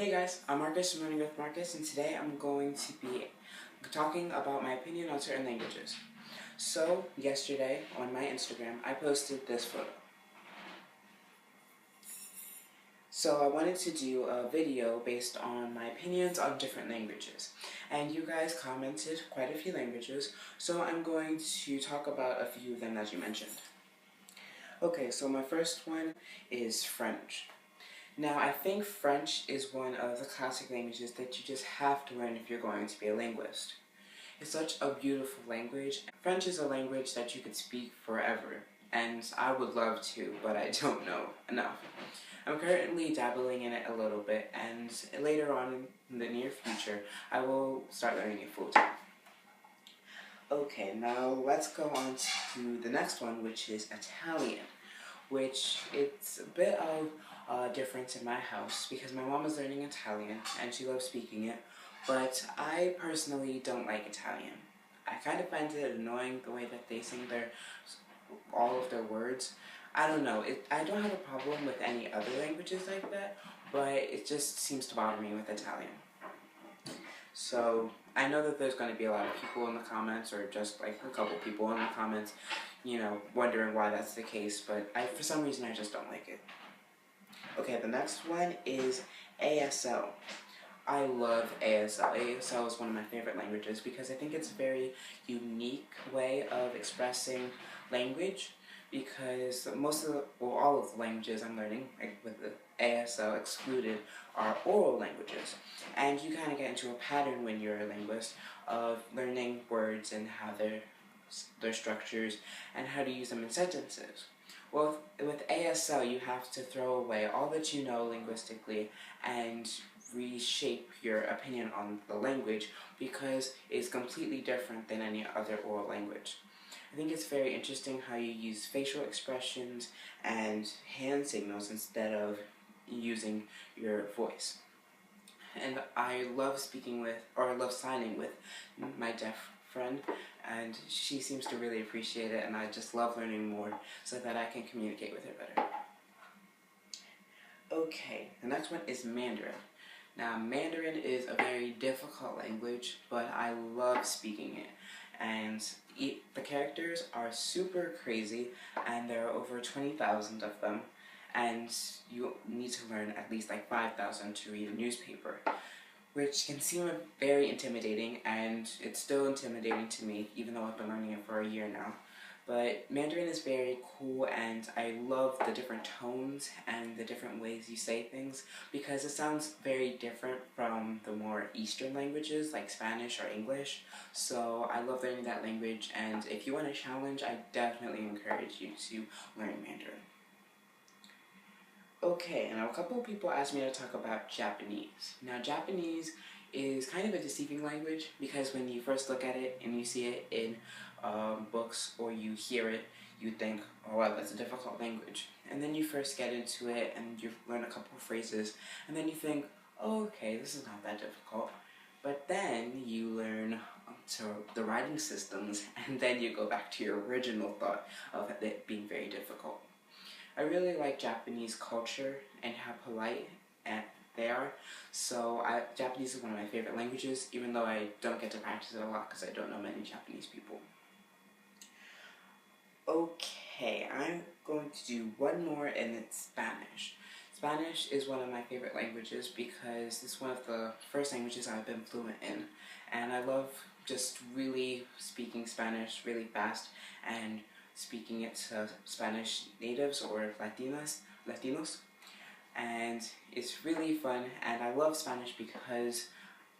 Hey guys, I'm Marcus from Learning with Marcus, and today I'm going to be talking about my opinion on certain languages. So, yesterday on my Instagram, I posted this photo. So I wanted to do a video based on my opinions on different languages. And you guys commented quite a few languages, so I'm going to talk about a few of them as you mentioned. Okay, so my first one is French. Now, I think French is one of the classic languages that you just have to learn if you're going to be a linguist. It's such a beautiful language. French is a language that you could speak forever, and I would love to, but I don't know enough. I'm currently dabbling in it a little bit, and later on in the near future, I will start learning it full time. Okay, now let's go on to the next one, which is Italian, which it's a bit of difference in my house because my mom is learning Italian and she loves speaking it, but I personally don't like Italian. I kind of find it annoying the way that they sing all of their words. I don't know, I don't have a problem with any other languages like that, but it just seems to bother me with Italian. So I know that there's going to be a lot of people in the comments, or just like a couple people in the comments, wondering why that's the case, but for some reason I just don't like it. Okay, the next one is ASL. I love ASL. ASL is one of my favorite languages because I think it's a very unique way of expressing language, because all of the languages I'm learning, with the ASL excluded, are oral languages. And you kind of get into a pattern when you're a linguist of learning words and how their structures and how to use them in sentences. Well, with ASL, you have to throw away all that you know linguistically and reshape your opinion on the language because it's completely different than any other oral language. I think it's very interesting how you use facial expressions and hand signals instead of using your voice. And I love signing with my deaf friend, and she seems to really appreciate it, and I just love learning more so that I can communicate with her better. Okay, the next one is Mandarin. Now, Mandarin is a very difficult language, but I love speaking it. And the characters are super crazy, and there are over 20,000 of them, and you need to learn at least like 5,000 to read a newspaper, which can seem very intimidating, and it's still intimidating to me, even though I've been learning it for a year now. But Mandarin is very cool, and I love the different tones and the different ways you say things, because it sounds very different from the more Eastern languages like Spanish or English. So I love learning that language, and if you want a challenge, I definitely encourage you to learn Mandarin. Okay, now a couple of people asked me to talk about Japanese. Now, Japanese is kind of a deceiving language because when you first look at it and you see it in books or you hear it, you think, oh wow, that's a difficult language. And then you first get into it and you learn a couple of phrases, and then you think, oh, okay, this is not that difficult. But then you learn the writing systems, and then you go back to your original thought of it being very difficult. I really like Japanese culture and how polite they are, so Japanese is one of my favorite languages, even though I don't get to practice it a lot because I don't know many Japanese people. Okay, I'm going to do one more, and it's Spanish. Spanish is one of my favorite languages because it's one of the first languages I've been fluent in, and I love just really speaking Spanish really fast and speaking it to Spanish natives or Latinos, and it's really fun. And I love Spanish because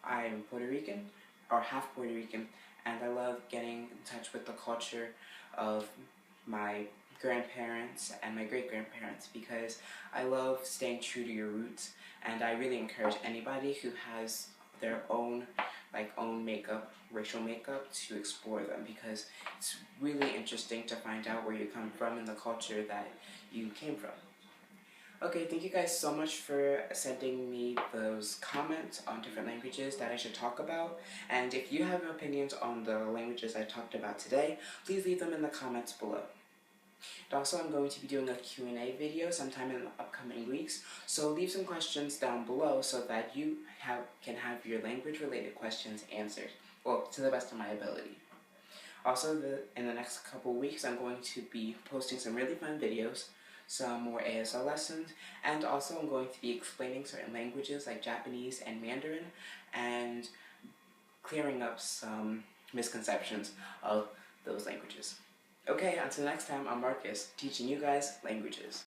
I'm Puerto Rican, or half Puerto Rican, and I love getting in touch with the culture of my grandparents and my great-grandparents, because I love staying true to your roots, and I really encourage anybody who has their own racial makeup, to explore them, because it's really interesting to find out where you come from and the culture that you came from. Okay, thank you guys so much for sending me those comments on different languages that I should talk about, and if you have opinions on the languages I talked about today, please leave them in the comments below. And also, I'm going to be doing a Q&A video sometime in the upcoming weeks, so leave some questions down below so that you can have your language-related questions answered, well, to the best of my ability. Also, in the next couple weeks, I'm going to be posting some really fun videos, some more ASL lessons, and also I'm going to be explaining certain languages like Japanese and Mandarin, and clearing up some misconceptions of those languages. Okay, until next time, I'm Marcus, teaching you guys languages.